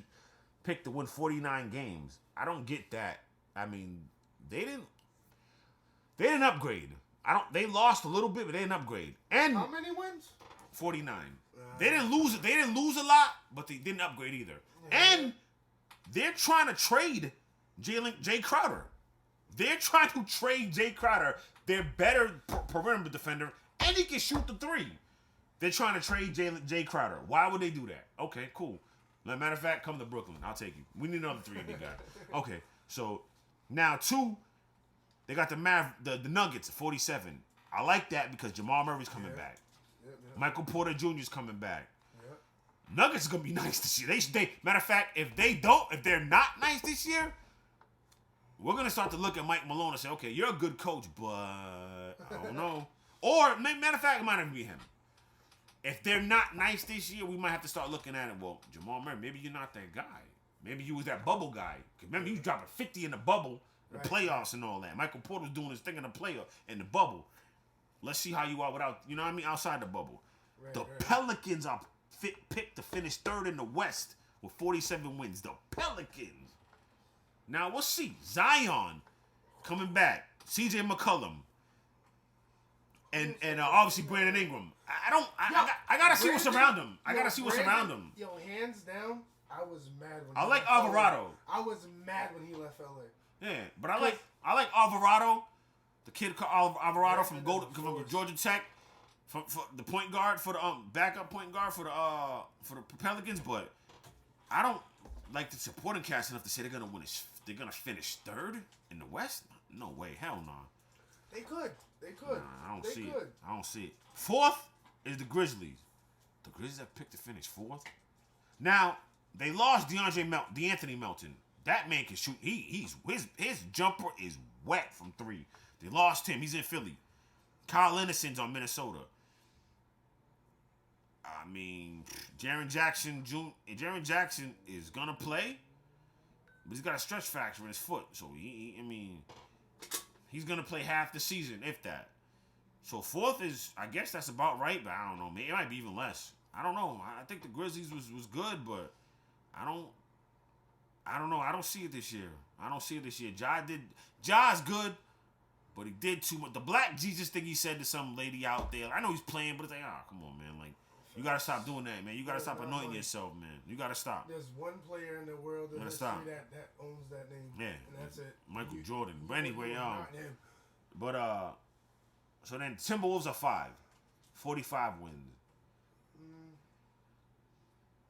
to win 49 games. I don't get that. I mean, they didn't upgrade. They lost a little bit, but they didn't upgrade. And How many wins? 49. They didn't lose a lot, but they didn't upgrade either. And they're trying to trade Jay Crowder. They're trying to trade Jay Crowder, their better perimeter defender, and he can shoot the three. They're trying to trade Jay Crowder. Why would they do that? Okay, cool. Matter of fact, come to Brooklyn. I'll take you. We need another 3D guy. Okay, so now 2, they got the Nuggets at 47. I like that because Jamal Murray's coming back. Michael Porter Jr. is coming back. Nuggets is gonna be nice this year. They matter of fact, if they're not nice this year, we're gonna start to look at Mike Malone and say, okay, you're a good coach, but I don't know. Or matter of fact, it might even be him. If they're not nice this year, we might have to start looking at it. Well, Jamal Murray, maybe you're not that guy. Maybe you was that bubble guy. Cause remember, you was dropping 50 in the bubble, the playoffs and all that. Michael Porter was doing his thing in the playoff in the bubble. Let's see how you are without, outside the bubble. The Pelicans are picked to finish 3rd in the West with 47 wins. The Pelicans. Now we'll see. Zion coming back. CJ McCollum. And obviously Brandon Ingram. I gotta see what's around him. I gotta see what's around him. Yo, hands down, I was mad when I he like left LA. Alvarado. I was mad when he left LA. Yeah, but I like Alvarado, the kid Alvarado from Georgia Tech, for the point guard for the backup point guard for the Pelicans. But I don't like the supporting cast enough to say they're gonna win. They're gonna finish 3rd in the West. No way, hell no. They could. Nah, I don't see it. I don't see it. 4th is the Grizzlies. The Grizzlies have picked to finish 4th. Now they lost DeAnthony Melton. That man can shoot. His jumper is wet from 3. They lost him. He's in Philly. Kyle Anderson's on Minnesota. I mean, Jaren Jackson is gonna play, but he's got a stretch fracture in his foot, so he's gonna play half the season, if that. So 4th is, I guess that's about right, but I don't know. Maybe it might be even less. I don't know. I think the Grizzlies was good, but I don't know. I don't see it this year. Ja's good, but he did too much. The Black Jesus thing he said to some lady out there. I know he's playing, but it's like, come on, man. Like, you gotta stop doing that, man. You gotta stop anointing yourself, man. You gotta stop. There's one player in the world that owns that name. Yeah, and that's it. Michael Jordan. But anyway, not him. so then Timberwolves are 5, 45 wins.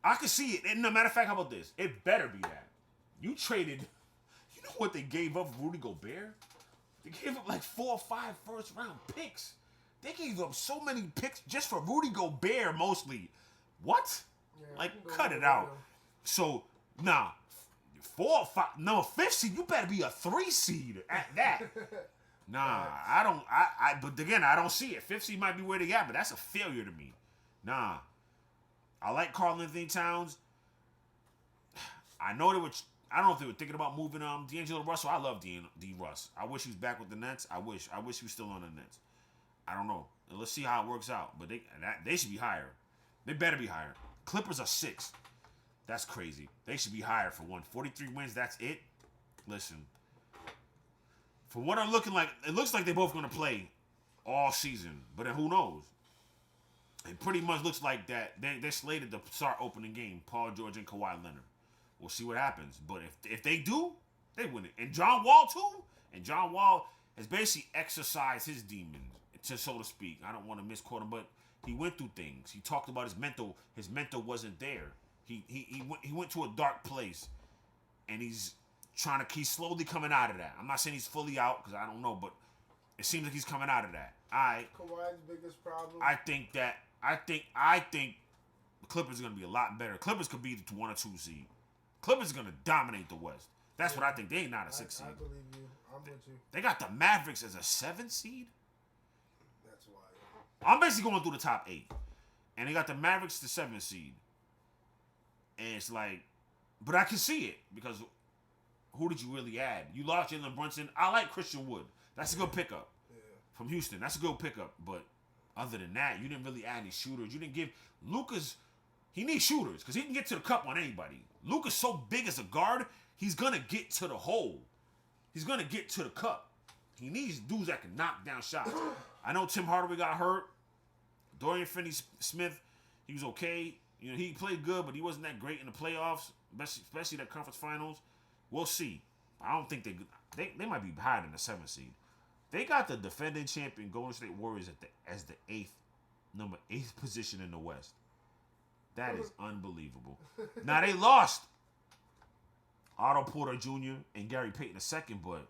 I can see it. And no matter of fact, how about this? It better be that. You traded. You know what they gave up for Rudy Gobert? They gave up like 4 or 5 first-round picks. They gave up so many picks just for Rudy Gobert, mostly. What? Yeah, cut it out. So, 4 or 5. No, 5th seed. You better be a 3 seed at that. I don't. But again, I don't see it. 5th seed might be where they at, but that's a failure to me. I like Karl-Anthony Towns. I know they were. I don't know if they were thinking about moving D'Angelo Russell. I love D. Russ. I wish he was back with the Nets. I wish he was still on the Nets. I don't know. Let's see how it works out. But they should be higher. They better be higher. Clippers are 6. That's crazy. They should be higher for 43 wins. That's it. Listen. For what I'm looking like, it looks like they're both going to play all season. But then who knows? It pretty much looks like that they're slated to start opening game. Paul George and Kawhi Leonard. We'll see what happens. But if they do, they win it. And John Wall too. And John Wall has basically exercised his demons, so to speak. I don't want to misquote him, but he went through things. He talked about his mental. His mental wasn't there. He went to a dark place, and he's slowly coming out of that. I'm not saying he's fully out because I don't know, but It seems like he's coming out of that. All right. Kawhi's biggest problem. I think the Clippers are gonna be a lot better. Clippers could be the 1 or 2 seed. Clippers are gonna dominate the West. That's what I think. They ain't not a 6 seed. I believe you. I'm with you. They got the Mavericks as a 7 seed. That's why. I'm basically going through the top 8, and they got the Mavericks the 7 seed. And it's like, but I can see it because who did you really add? You lost Jalen Brunson. I like Christian Wood. That's a good pickup from Houston. That's a good pickup. But other than that, you didn't really add any shooters. You didn't give Luka's. He needs shooters because he can get to the cup on anybody. Luka's so big as a guard, he's gonna get to the hole. He's gonna get to the cup. He needs dudes that can knock down shots. I know Tim Hardaway got hurt. Dorian Finney-Smith, he was okay. You know, he played good, but he wasn't that great in the playoffs, especially that conference finals. We'll see. I don't think they might be higher than the 7th seed. They got the defending champion Golden State Warriors as the number 8th position in the West. That is unbelievable. Now they lost Otto Porter Jr. and Gary Payton II, but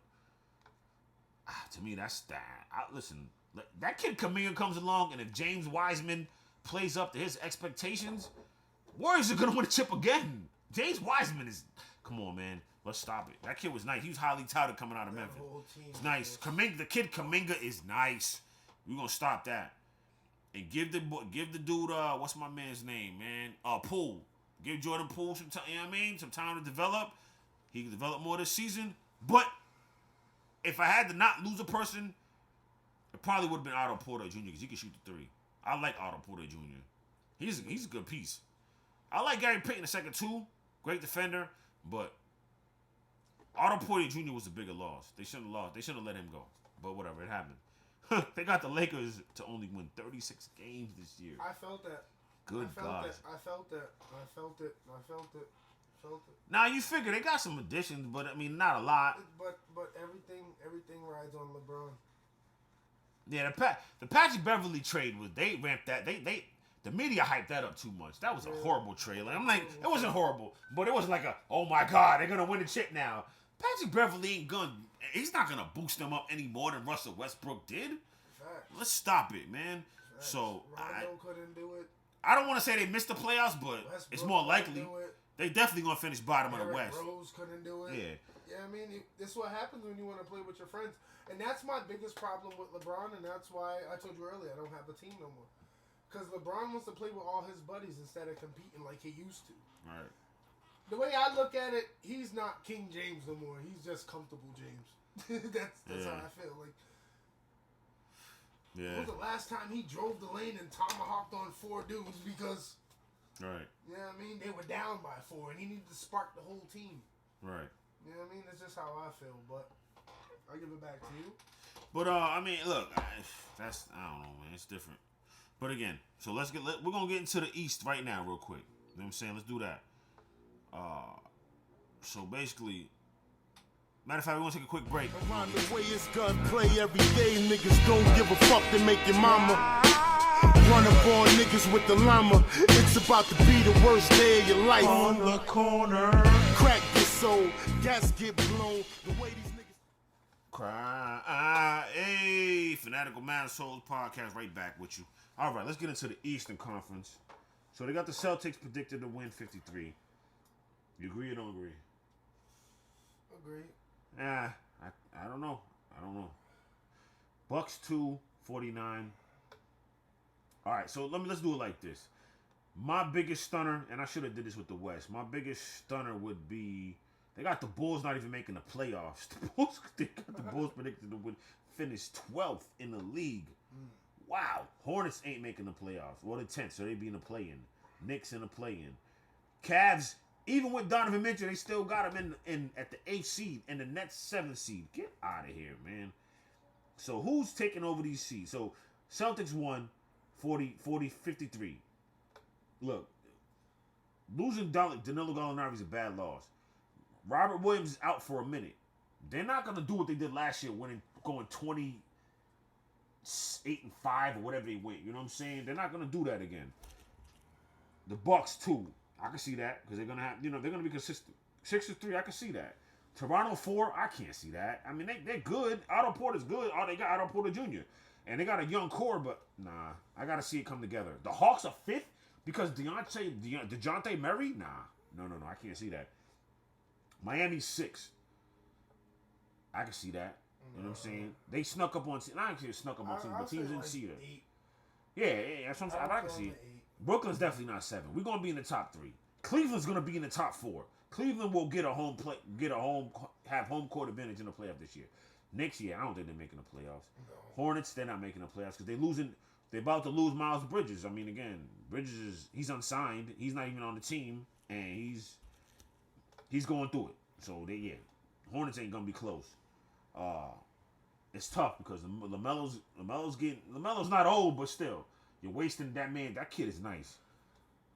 to me that's that. Listen, that kid Kuminga comes along, and if James Wiseman plays up to his expectations, Warriors are gonna win a chip again. James Wiseman is, come on, man. Let's stop it. That kid was nice. He was highly touted coming out of Memphis. It's nice. The kid Kuminga is nice. We're gonna stop that. And give the dude, what's my man's name, man? Poole. Give Jordan Poole some time, you know what I mean? Some time to develop. He can develop more this season. But if I had to not lose a person, it probably would have been Otto Porter Jr. because he can shoot the 3. I like Otto Porter Jr. He's a good piece. I like Gary Payton II too. Great defender. But Otto Porter Jr. was the bigger loss. They shouldn't have lost. They shouldn't have let him go. But whatever, it happened. They got the Lakers to only win 36 games this year. I felt that. Good God. I felt it. Now you figure they got some additions, but I mean not a lot. But everything rides on LeBron. Yeah, the Patrick Beverly trade was they ramped that the media hyped that up too much. That was a horrible trade. Like, I'm like, it wasn't horrible, but it wasn't like oh my God, they're gonna win the chip now. Patrick Beverly he's not gonna boost them up any more than Russell Westbrook did. Facts. Let's stop it, man. Facts. So Rondo couldn't do it. I don't want to say they missed the playoffs, but Westbrook it's more likely couldn't do it. they definitely gonna finish bottom of the Derrick West. Rose couldn't do it. Yeah. Yeah, I mean, this is what happens when you want to play with your friends. And that's my biggest problem with LeBron, and that's why I told you earlier I don't have a team no more. Because LeBron wants to play with all his buddies instead of competing like he used to. Right. The way I look at it, he's not King James no more. He's just comfortable James. that's how I feel. Like, when was the last time he drove the lane and tomahawked on 4 dudes because, Right. you know what I mean, they were down by 4 and he needed to spark the whole team. Right. You know what I mean? That's just how I feel, but I'll give it back to you. But I mean, look, I don't know, man. It's different. But again, so we're gonna get into the East right now, real quick. You know what I'm saying? Let's do that. So basically, matter of fact, we're gonna take a quick break. Around the way it's gunplay every day, niggas don't give a fuck to make your mama. Run up on niggas with the llama. It's about to be the worst day of your life. On the corner. Crack get sold, gas get blown. The way these niggas Cry, hey, Fanatical Man Souls podcast, right back with you. All right, let's get into the Eastern Conference. So they got the Celtics predicted to win 53. You agree or don't agree? Agree. I don't know. Bucks 2, 49. All right, so let's do it like this. My biggest stunner, and I should have did this with the West. My biggest stunner would be they got the Bulls not even making the playoffs. They got the Bulls predicted to finish 12th in the league. Wow. Hornets ain't making the playoffs. Well, the 10th, so they be in the play-in. Knicks in the play-in. Cavs, even with Donovan Mitchell, they still got him in at the 8th seed and the Nets 7th seed. Get out of here, man. So who's taking over these seeds? So Celtics won 53. Look, losing Danilo Gallinari is a bad loss. Robert Williams is out for a minute. They're not going to do what they did last year, going 28-5 or whatever they went. You know what I'm saying? They're not going to do that again. The Bucks too. I can see that because they're going to have, they're going to be consistent. 6-3, I can see that. Toronto 4, I can't see that. I mean, they're good. Otto Porter's good. Oh, they got Otto Porter Jr. And they got a young core, but nah, I got to see it come together. The Hawks are 5th because DeJounte Murray? Nah. No, I can't see that. Miami's 6th. I can see that. You know what I'm saying? They snuck up on teams. I actually snuck up on teams, but teams didn't see it. 8. Yeah, that's what I'm saying. I can see it. Brooklyn's definitely not 7. We're gonna be in the top 3. Cleveland's gonna be in the top 4. Cleveland will have home court advantage in the playoff this year. Next year, I don't think they're making the playoffs. No. Hornets, they're not making the playoffs because they're about to lose Miles Bridges. I mean, again, he's unsigned. He's not even on the team, and he's going through it. So Hornets ain't gonna be close. It's tough because LaMelo's not old, but still, you're wasting that man. That kid is nice.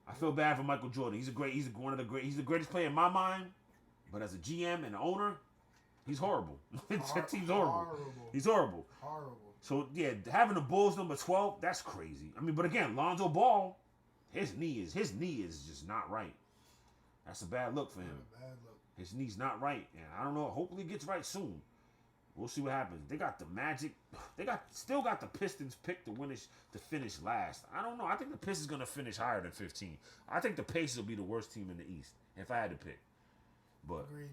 I feel bad for Michael Jordan. He's the greatest player in my mind, but as a GM and owner, he's horrible. That team's horrible. He's horrible. Horrible. So yeah, having the Bulls number 12, that's crazy. I mean, but again, Lonzo Ball, his knee is just not right. That's a bad look for him. Bad look. His knee's not right, and I don't know. Hopefully, it gets right soon. We'll see what happens. They got the Magic. They still got the Pistons picked to finish last. I don't know. I think the Pistons gonna finish higher than 15. I think the Pacers will be the worst team in the East if I had to pick. But Agreed.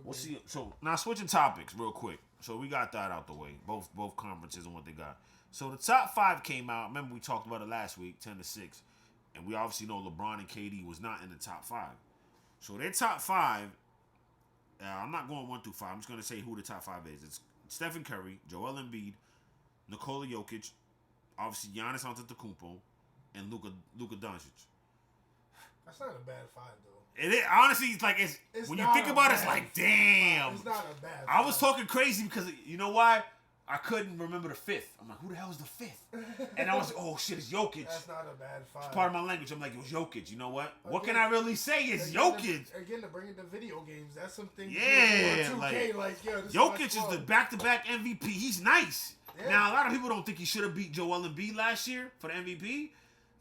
we'll see. So now switching topics real quick. So we got that out the way. Both conferences and what they got. So the top 5 came out. Remember we talked about it last week, 10-6, and we obviously know LeBron and KD was not in the top 5. So their top 5. I'm not going 1 through 5. I'm just going to say who the top 5 is. It's Stephen Curry, Joel Embiid, Nikola Jokic, obviously Giannis Antetokounmpo, and Luka Doncic. That's not a bad 5 though. It is, honestly, it's when you think about it, it's like, damn. It's not a bad 5. I was talking crazy because you know why? I couldn't remember the 5th. I'm like, who the hell is the 5th? And I was like, oh shit, it's Jokic. That's not a bad 5. It's part of my language. I'm like, it was Jokic. You know what? What Again, can I really say? It's Jokic. Again, to bring it to video games, that's something. Yeah, 2K, like Jokic is the back-to-back MVP. He's nice. Yeah. Now, a lot of people don't think he should have beat Joel Embiid last year for the MVP,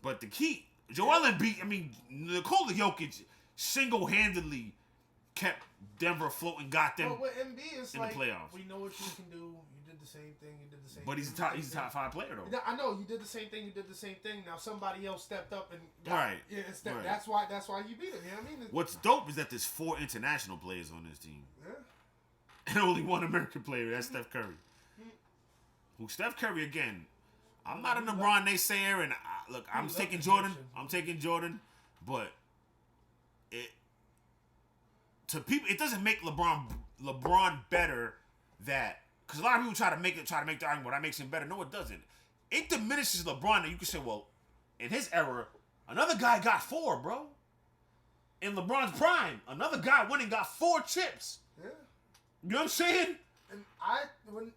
but the key, Joel Embiid, I mean, Nikola Jokic single-handedly kept Denver afloat and got them with Embiid, it's in like, the playoffs. we know what you can do. You did the same thing. You did the same. But thing. he's a top 5 player though. I know you did the same thing. You did the same thing. Now somebody else stepped up and Right. Yeah, Right. That's why you beat him. You know what I mean? What's dope is that there's 4 international players on this team. Yeah. And only 1 American player. That's Steph Curry. Who Steph Curry again? I'm not a LeBron naysayer, and look, I'm taking Jordan. But to people, it doesn't make LeBron better. Because a lot of people try to make the argument, well, that makes him better. No, it doesn't. It diminishes LeBron. And you can say, well, in his era, another guy got 4, bro. In LeBron's prime, another guy went and got 4 chips. Yeah. You know what I'm saying? And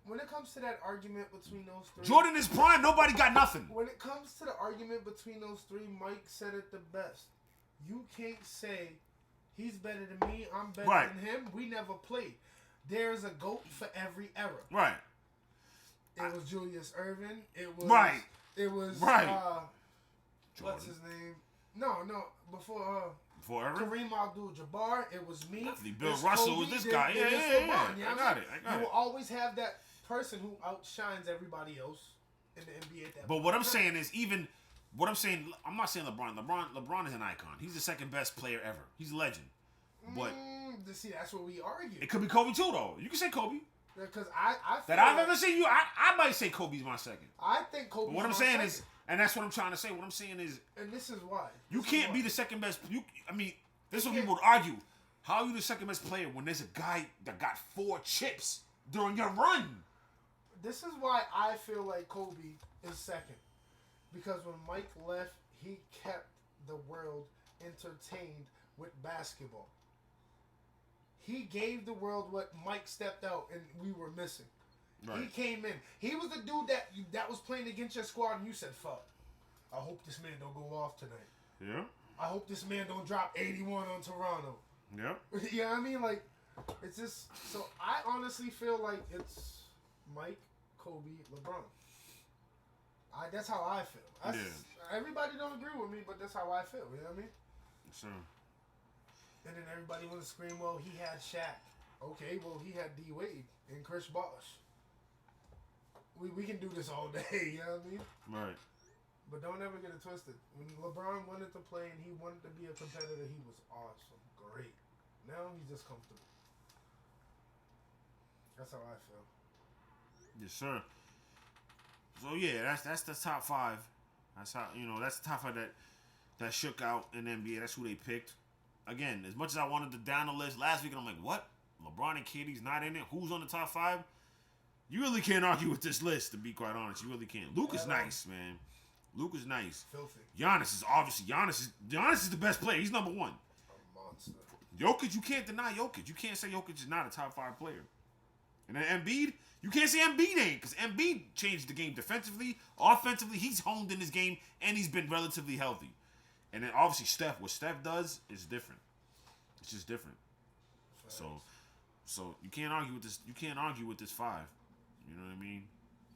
when it comes to that argument between those 3, Jordan is prime. Nobody got nothing. When it comes to the argument between those 3, Mike said it the best. You can't say he's better than me. I'm better than him. We never played. There's a GOAT for every era. Right. It was Julius Erving. It was Right. What's his name? No. Before Erving? Kareem Abdul-Jabbar, it was me. Definitely Bill It's Russell Kobe, was this guy. then Yeah. it's LeBron, you know I what got I it. mean? You will always have that person who outshines everybody else in the NBA at that But point. what I'm saying is I'm not saying LeBron. LeBron is an icon. He's the second best player ever. He's a legend. But see, that's what we argue. it could be Kobe too, though. You can say Kobe. Because I That I've ever seen you. I might say Kobe's my second. I think Kobe. But what I'm saying is, and that's what I'm trying to say. What I'm saying is, and this is why you can't be the second best. This is what people would argue. How are you the second best player when there's a guy that got 4 chips during your run? This is why I feel like Kobe is second. Because when Mike left, he kept the world entertained with basketball. He gave the world what Mike stepped out and we were missing. Right. He came in. He was the dude that was playing against your squad and you said, fuck, I hope this man don't go off tonight. Yeah. I hope this man don't drop 81 on Toronto. Yeah. You know what I mean? Like, it's just... So, I honestly feel like it's Mike, Kobe, LeBron. That's how I feel. Everybody don't agree with me, but that's how I feel. You know what I mean? Sure. And then everybody want to scream, well, he had Shaq. Okay, well, he had D Wade and Chris Bosh. We can do this all day, you know what I mean? Right. But don't ever get it twisted. When LeBron wanted to play and he wanted to be a competitor, he was awesome. Great. Now he's just comfortable. That's how I feel. Yes, sir. So yeah, that's the top 5. That's how that's the top 5 that shook out in the NBA. That's who they picked. Again, as much as I wanted to down the list last week, and I'm like, what? LeBron and KD's not in it. Who's on the top 5? You really can't argue with this list, to be quite honest. You really can't. Luke is nice, man. Luke is nice. Filthy. Giannis is the best player. He's number 1. A monster. Jokic, you can't deny Jokic. You can't say Jokic is not a top 5 player. And then Embiid, you can't say Embiid ain't, because Embiid changed the game defensively, offensively. He's honed in his game, and he's been relatively healthy. And then obviously Steph, what Steph does is different. It's just different. So you can't argue with this. You can't argue with this 5. You know what I mean?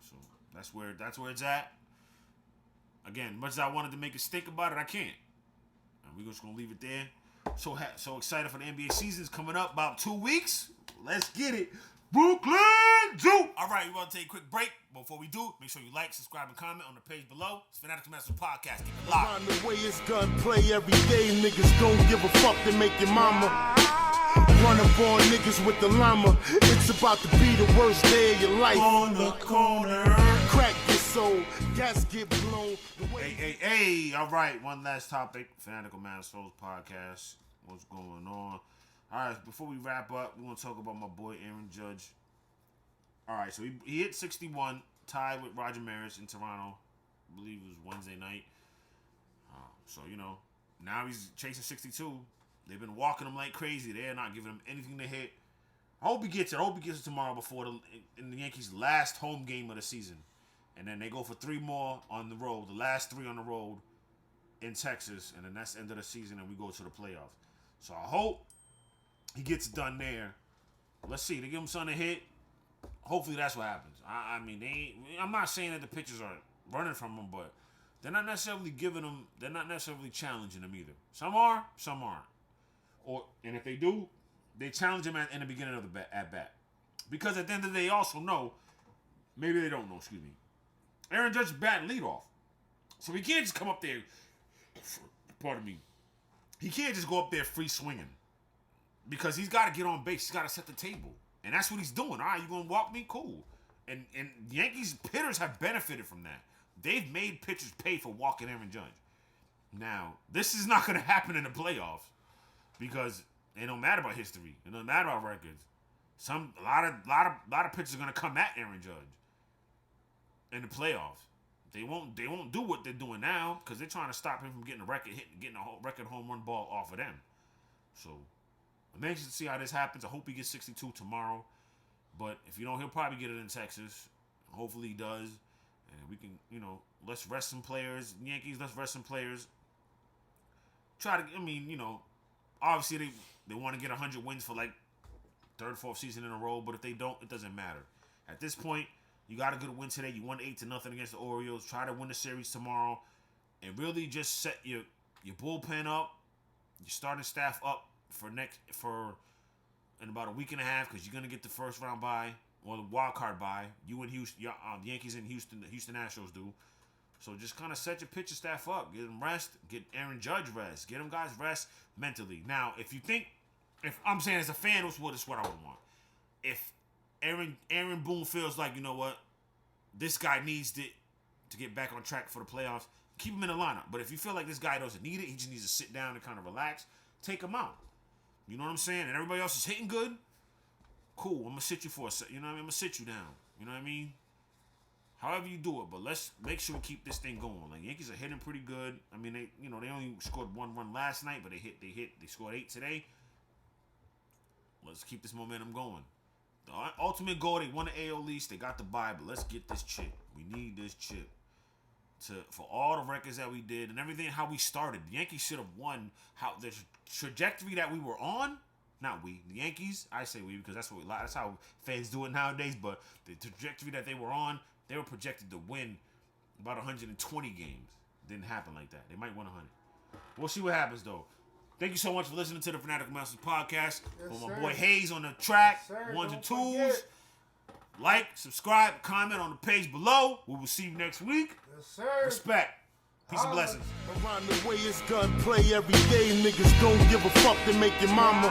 So that's where it's at. Again, much as I wanted to make a stink about it, I can't. And we're just gonna leave it there. So excited for the NBA season's coming up about 2 weeks. Let's get it. Brooklyn Zoo. All right, we want to take a quick break. Before we do, make sure you like, subscribe, and comment on the page below. It's Fanatics Masters Podcast. Keep it locked. Around the way it's gunplay every day. Niggas don't give a fuck to make your mama run up on niggas with the llama. It's about to be the worst day of your life. On the corner. Crack get sold, gas get blown. The way Hey. All right, one last topic. Fanatical Masters Podcast. What's going on? All right, before we wrap up, we want to talk about my boy Aaron Judge. All right, so he hit 61, tied with Roger Maris in Toronto. I believe it was Wednesday night. So, now he's chasing 62. They've been walking him like crazy. They're not giving him anything to hit. I hope he gets it. I hope he gets it tomorrow before in the Yankees' last home game of the season. And then they go for 3 more on the road, the last 3 on the road in Texas. And then that's the end of the season, and we go to the playoffs. So I hope he gets it done there. Let's see. They give him something to hit. Hopefully that's what happens. I mean, I'm not saying that the pitchers are running from him, but they're not necessarily giving him. They're not necessarily challenging him either. Some are, some aren't. And if they do, they challenge him in the beginning of the at bat. Because at the end of the day, they also know. Maybe they don't know. Excuse me. Aaron Judge is batting leadoff, so he can't just come up there. Pardon me. He can't just go up there free swinging. Because he's got to get on base. He's got to set the table. And that's what he's doing. All right, you going to walk me? Cool. And Yankees hitters have benefited from that. They've made pitchers pay for walking Aaron Judge. Now, this is not going to happen in the playoffs because it don't matter about history. It doesn't matter about records. A lot of pitchers are going to come at Aaron Judge in the playoffs. They won't do what they're doing now because they're trying to stop him from getting a record home run ball off of them. So I'm anxious to see how this happens. I hope he gets 62 tomorrow. But if you don't, he'll probably get it in Texas. Hopefully he does. And we can, let's rest some players. Yankees, let's rest some players. Obviously they want to get 100 wins for like 3rd, 4th season in a row. But if they don't, it doesn't matter. At this point, you got a good win today. You won 8-0 against the Orioles. Try to win the series tomorrow. And really just set your bullpen up. Your starting staff up in about a week and a half because you're gonna get the first round bye or the wild card bye. You and Houston, the Yankees and Houston, the Houston Astros do. So just kind of set your pitcher staff up, get them rest, get Aaron Judge rest, get them guys rest mentally. Now, if I'm saying as a fan, this is what I would want. If Aaron Boone feels like this guy needs it to get back on track for the playoffs, keep him in the lineup. But if you feel like this guy doesn't need it, he just needs to sit down and kind of relax, take him out. You know what I'm saying? And everybody else is hitting good. Cool. I'm going to sit you for a second. You know what I mean? I'm going to sit you down. You know what I mean? However you do it. But let's make sure we keep this thing going. Like, Yankees are hitting pretty good. I mean, they only scored 1 run last night, but they scored 8 today. Let's keep this momentum going. The ultimate goal, they won the AL East. They got the bye, but let's get this chip. We need this chip. For all the records that we did and everything, how we started. The Yankees should have won. How the trajectory that we were on, not we, the Yankees. I say we because that's how fans do it nowadays. But the trajectory that they were on, they were projected to win about 120 games. Didn't happen like that. They might win 100. We'll see what happens though. Thank you so much for listening to the Fanatical Masters podcast. Yes, For my sir. boy Hayes on the track, Yes, sir. ones and Don't twos. forget. Like, subscribe, comment on the page below. We will see you next week. Yes, sir. Respect. Peace and blessings. Around the way it's gunplay every day. Niggas don't give a fuck to make your mama.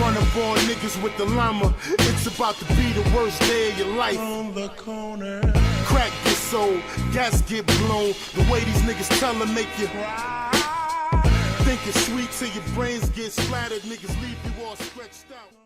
Run up on niggas with the llama. It's about to be the worst day of your life. On the corner. Crack get sold, gas get blown. The way these niggas tell them make you think it's sweet till your brains get splattered. Niggas leave you all stretched out.